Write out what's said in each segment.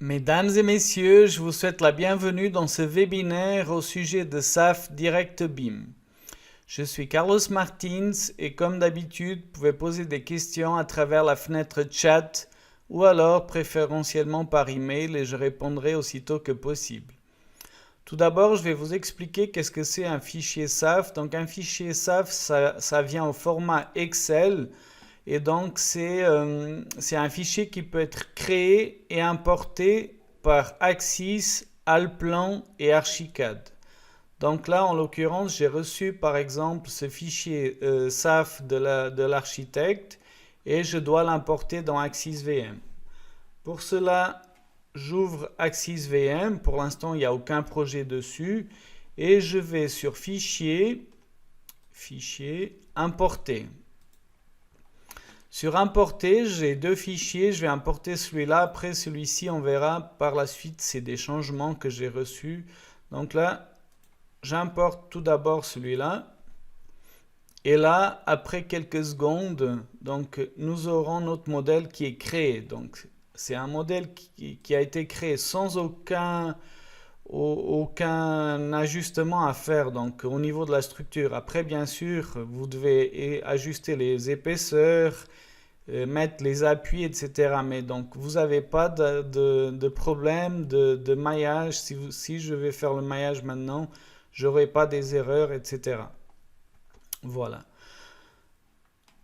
Mesdames et messieurs, je vous souhaite la bienvenue dans ce webinaire au sujet de SAF Direct BIM. Je suis Carlos Martins et comme d'habitude, vous pouvez poser des questions à travers la fenêtre chat ou alors préférentiellement par email et je répondrai aussitôt que possible. Tout d'abord, je vais vous expliquer qu'est-ce que c'est un fichier SAF. Donc un fichier SAF, ça vient au format Excel. Et donc, c'est un fichier qui peut être créé et importé par Axis, Allplan et Archicad. Donc là, en l'occurrence, j'ai reçu par exemple ce fichier SAF de l'architecte et je dois l'importer dans Axis VM. Pour cela, j'ouvre Axis VM. Pour l'instant, il n'y a aucun projet dessus. Et je vais sur Fichier, Fichier, Importer. Sur importer, j'ai deux fichiers. Je vais importer celui-là. Après, celui-ci, on verra par la suite. C'est des changements que j'ai reçus. Donc là, j'importe tout d'abord celui-là. Et là, après quelques secondes, donc, nous aurons notre modèle qui est créé. Donc, c'est un modèle qui a été créé sans aucun ajustement à faire donc, au niveau de la structure. Après, bien sûr, vous devez ajuster les épaisseurs, mettre les appuis, etc. Mais donc, vous n'avez pas de problème de maillage. Si je vais faire le maillage maintenant, je n'aurai pas des erreurs, etc. Voilà.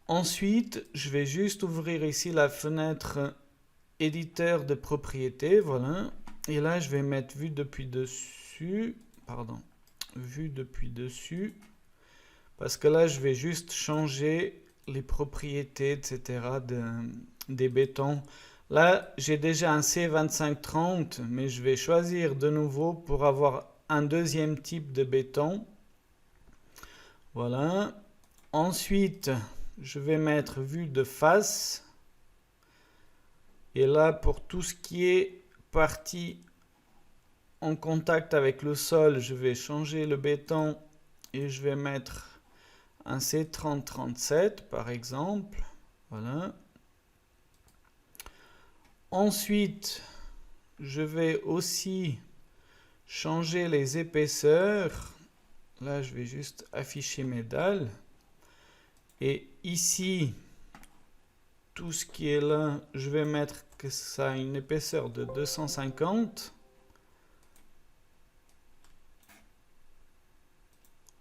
Ensuite, je vais juste ouvrir ici la fenêtre éditeur de propriété. Voilà. Et là, je vais mettre vue depuis dessus. Pardon. Vue depuis dessus. Parce que là, je vais juste changer les propriétés, etc. des bétons. Là, j'ai déjà un C2530, mais je vais choisir de nouveau pour avoir un deuxième type de béton. Voilà. Ensuite, je vais mettre vue de face. Et là, pour tout ce qui est partie en contact avec le sol, je vais changer le béton et je vais mettre un C3037 par exemple. Voilà. Ensuite, je vais aussi changer les épaisseurs. Là, je vais juste afficher mes dalles. Et ici, tout ce qui est là, je vais mettre que ça a une épaisseur de 250.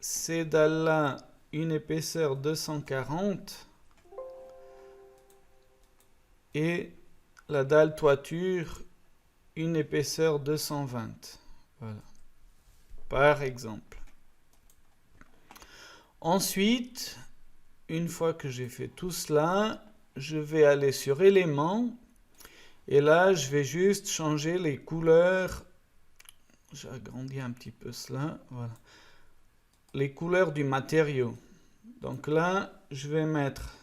Ces dalles-là, une épaisseur 240. Et la dalle toiture, une épaisseur 220. Voilà. Par exemple. Ensuite, une fois que j'ai fait tout cela, je vais aller sur éléments. Et là, je vais juste changer les couleurs. J'agrandis un petit peu cela. Voilà. Les couleurs du matériau. Donc là, je vais mettre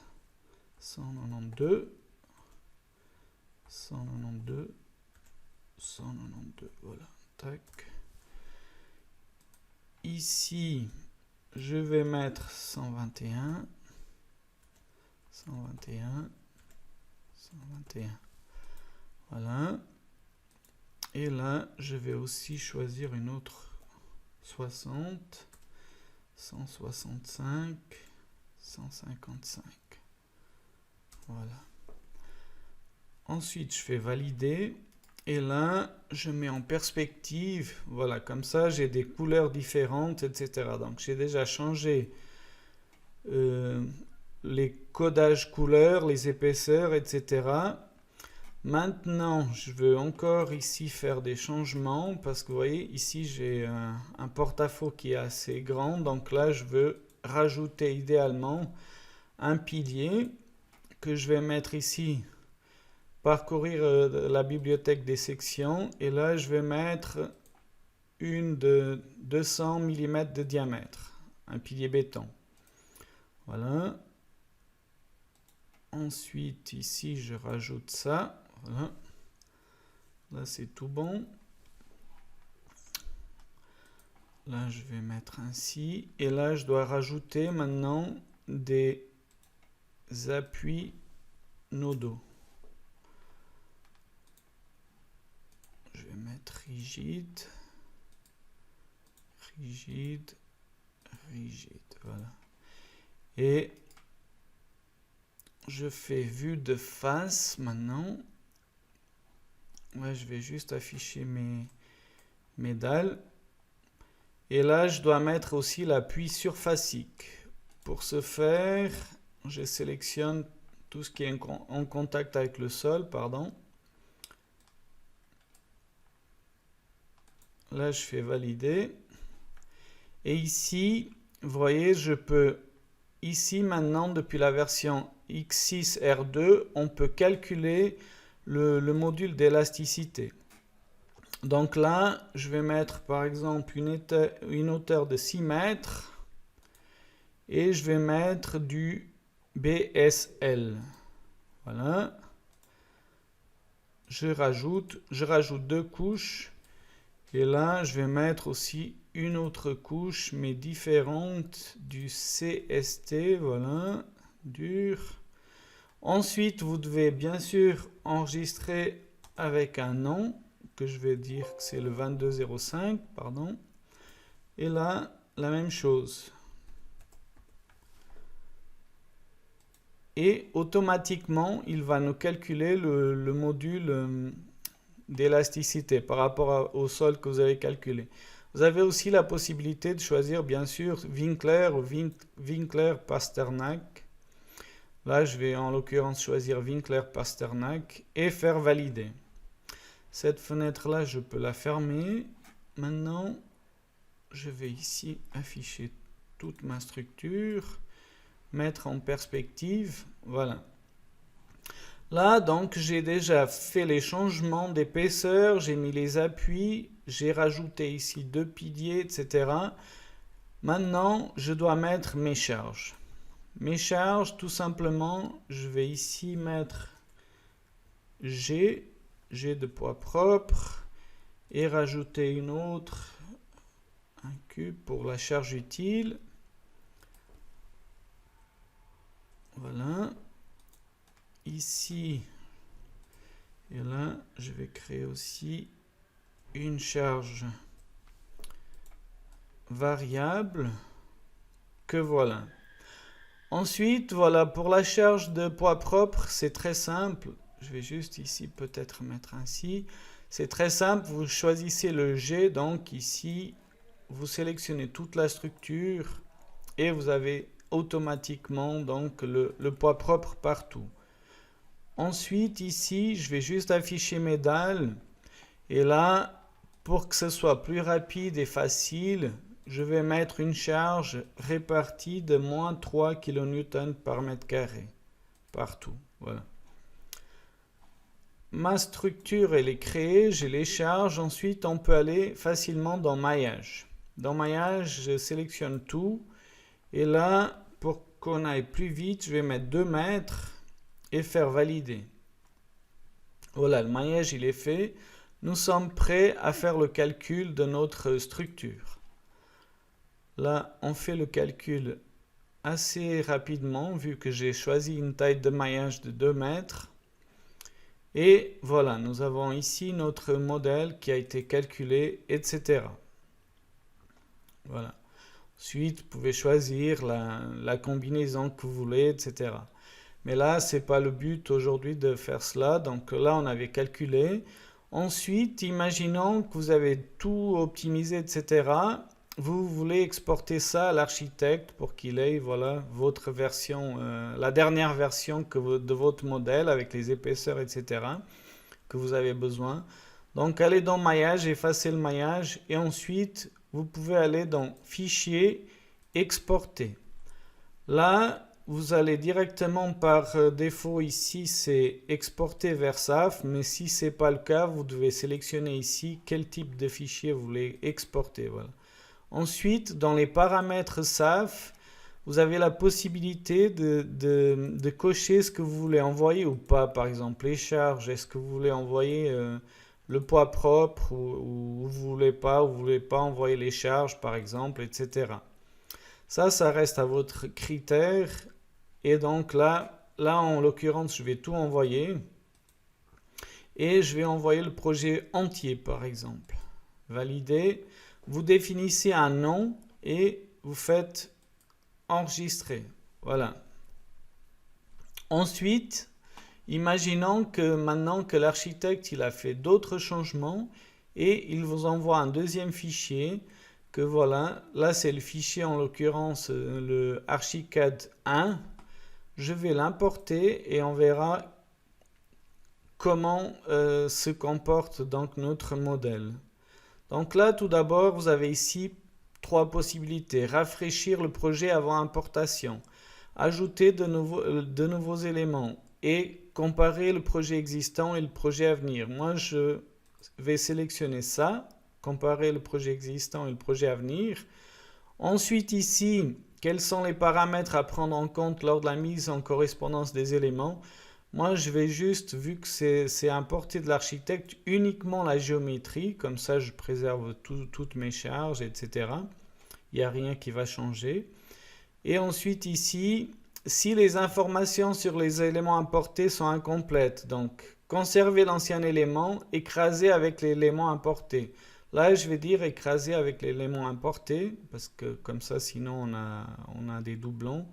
192, 192, 192. Voilà. Tac. Ici, je vais mettre 121, 121, 121. Voilà. Et là, je vais aussi choisir une autre 60, 165, 155. Voilà. Ensuite, je fais valider. Et là, je mets en perspective. Voilà, comme ça, j'ai des couleurs différentes, etc. Donc, j'ai déjà changé les codages couleurs, les épaisseurs, etc. Maintenant, je veux encore ici faire des changements parce que vous voyez, ici, j'ai un porte-à-faux qui est assez grand. Donc là, je veux rajouter idéalement un pilier que je vais mettre ici. Parcourir la bibliothèque des sections et là je vais mettre une de 200 mm de diamètre, un pilier béton. Voilà. Ensuite ici je rajoute ça. Voilà. Là c'est tout bon. Là je vais mettre ainsi et là je dois rajouter maintenant des appuis nodaux. rigide, rigide, rigide, voilà. Et je fais vue de face maintenant. Ouais, je vais juste afficher mes dalles. Et là, je dois mettre aussi l'appui surfacique. Pour ce faire, je sélectionne tout ce qui est en contact avec le sol, pardon. Là, je fais valider. Et ici, vous voyez, je peux, ici maintenant, depuis la version X6R2, on peut calculer le module d'élasticité. Donc là, je vais mettre par exemple une hauteur de 6 mètres et je vais mettre du BSL. Voilà. Je rajoute 2 couches et là, je vais mettre aussi une autre couche mais différente du CST. Voilà, dur. Ensuite, vous devez bien sûr enregistrer avec un nom, que je vais dire que c'est le 2205, pardon. Et là, la même chose. Et automatiquement, il va nous calculer le module d'élasticité par rapport au sol que vous avez calculé. Vous avez aussi la possibilité de choisir, bien sûr, Winkler ou Winkler-Pasternak. Là, je vais en l'occurrence choisir Winkler-Pasternak et faire valider. Cette fenêtre-là, je peux la fermer. Maintenant, je vais ici afficher toute ma structure, mettre en perspective. Voilà. Là, donc, j'ai déjà fait les changements d'épaisseur, j'ai mis les appuis, j'ai rajouté ici 2 piliers, etc. Maintenant, je dois mettre mes charges. Mes charges, tout simplement, je vais ici mettre G de poids propre et rajouter une autre, un cube pour la charge utile. Voilà. Ici et là, je vais créer aussi une charge variable que voilà. Ensuite, voilà, pour la charge de poids propre, c'est très simple. Je vais juste ici peut-être mettre ainsi. C'est très simple, vous choisissez le G, donc ici, vous sélectionnez toute la structure et vous avez automatiquement donc le poids propre partout. Ensuite, ici, je vais juste afficher mes dalles. Et là, pour que ce soit plus rapide et facile, je vais mettre une charge répartie de moins 3 kN par mètre carré. Partout. Voilà. Ma structure, elle est créée, j'ai les charges. Ensuite, on peut aller facilement dans maillage. Dans maillage, je sélectionne tout. Et là, pour qu'on aille plus vite, je vais mettre 2 mètres et faire valider. Voilà, le maillage, il est fait. Nous sommes prêts à faire le calcul de notre structure. Là, on fait le calcul assez rapidement, vu que j'ai choisi une taille de maillage de 2 mètres. Et voilà, nous avons ici notre modèle qui a été calculé, etc. Voilà. Ensuite, vous pouvez choisir la combinaison que vous voulez, etc. Mais là, ce n'est pas le but aujourd'hui de faire cela. Donc là, on avait calculé. Ensuite, imaginons que vous avez tout optimisé, etc. Vous voulez exporter ça à l'architecte pour qu'il ait voilà, votre version, la dernière version de votre modèle avec les épaisseurs, etc. que vous avez besoin. Donc, allez dans maillage, effacez le maillage et ensuite, vous pouvez aller dans Fichier, Exporter. Là, vous allez directement par défaut ici, c'est exporter vers SAF, mais si ce n'est pas le cas, vous devez sélectionner ici quel type de fichier vous voulez exporter. Voilà. Ensuite, dans les paramètres SAF, vous avez la possibilité de cocher ce que vous voulez envoyer ou pas. Par exemple, les charges, est-ce que vous voulez envoyer le poids propre ou vous voulez pas envoyer les charges, par exemple, etc. Ça reste à votre critère. Et donc là en l'occurrence, je vais tout envoyer. Et je vais envoyer le projet entier, par exemple. Validez. Vous définissez un nom et vous faites enregistrer. Voilà. Ensuite, imaginons que maintenant que l'architecte il a fait d'autres changements et il vous envoie un deuxième fichier que voilà, là c'est le fichier en l'occurrence le Archicad 1. Je vais l'importer et on verra comment se comporte donc notre modèle. Donc là tout d'abord vous avez ici trois possibilités. Rafraîchir le projet avant importation, ajouter de nouveaux éléments et comparer le projet existant et le projet à venir. Moi je vais sélectionner ça, comparer le projet existant et le projet à venir. Ensuite ici, quels sont les paramètres à prendre en compte lors de la mise en correspondance des éléments? Moi je vais juste, vu que c'est importé de l'architecte, uniquement la géométrie, comme ça je préserve toutes mes charges, etc. Il n'y a rien qui va changer. Et ensuite ici, si les informations sur les éléments importés sont incomplètes, donc conserver l'ancien élément, écraser avec l'élément importé. Là, je vais dire écraser avec l'élément importé, parce que comme ça, sinon on a des doublons.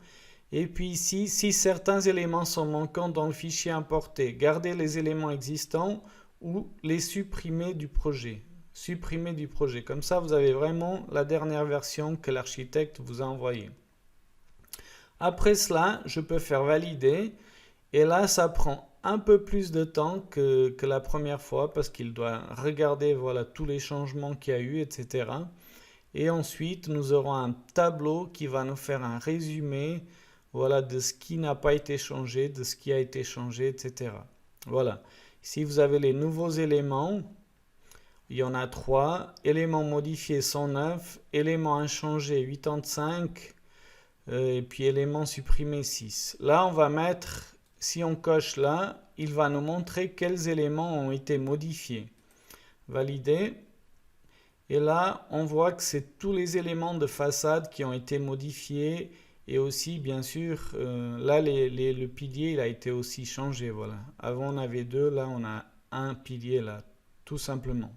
Et puis ici, si certains éléments sont manquants dans le fichier importé, garder les éléments existants ou les supprimer du projet. Supprimer du projet. Comme ça, vous avez vraiment la dernière version que l'architecte vous a envoyée. Après cela, je peux faire valider. Et là, ça prend un peu plus de temps que la première fois parce qu'il doit regarder voilà, tous les changements qu'il y a eu, etc. Et ensuite, nous aurons un tableau qui va nous faire un résumé voilà, de ce qui n'a pas été changé, de ce qui a été changé, etc. Voilà. Ici, vous avez les nouveaux éléments. Il y en a 3. Éléments modifiés 109, éléments inchangés 85 et puis éléments supprimés 6. Là, on va mettre... Si on coche là, il va nous montrer quels éléments ont été modifiés. Valider. Et là, on voit que c'est tous les éléments de façade qui ont été modifiés. Et aussi, bien sûr, là, le pilier, il a été aussi changé. Voilà. Avant, on avait 2. Là, on a un pilier, là, tout simplement.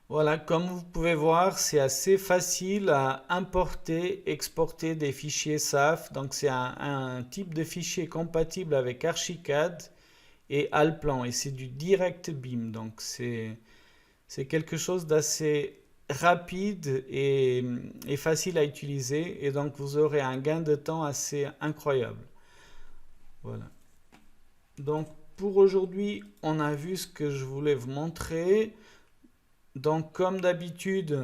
Voilà, comme vous pouvez voir, c'est assez facile à importer, exporter des fichiers SAF. Donc, c'est un type de fichier compatible avec Archicad et Allplan. Et c'est du direct BIM. Donc, c'est quelque chose d'assez rapide et facile à utiliser. Et donc, vous aurez un gain de temps assez incroyable. Voilà. Donc, pour aujourd'hui, on a vu ce que je voulais vous montrer. Donc, comme d'habitude,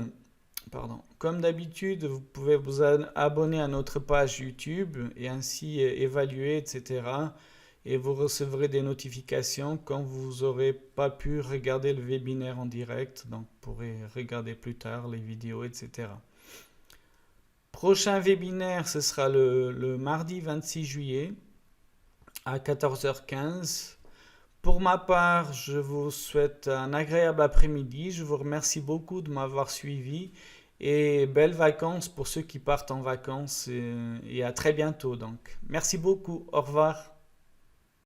vous pouvez vous abonner à notre page YouTube et ainsi évaluer, etc. Et vous recevrez des notifications quand vous n'aurez pas pu regarder le webinaire en direct. Donc, vous pourrez regarder plus tard les vidéos, etc. Prochain webinaire, ce sera le mardi 26 juillet à 14h15. Pour ma part, je vous souhaite un agréable après-midi. Je vous remercie beaucoup de m'avoir suivi et belles vacances pour ceux qui partent en vacances et à très bientôt. Donc, merci beaucoup. Au revoir.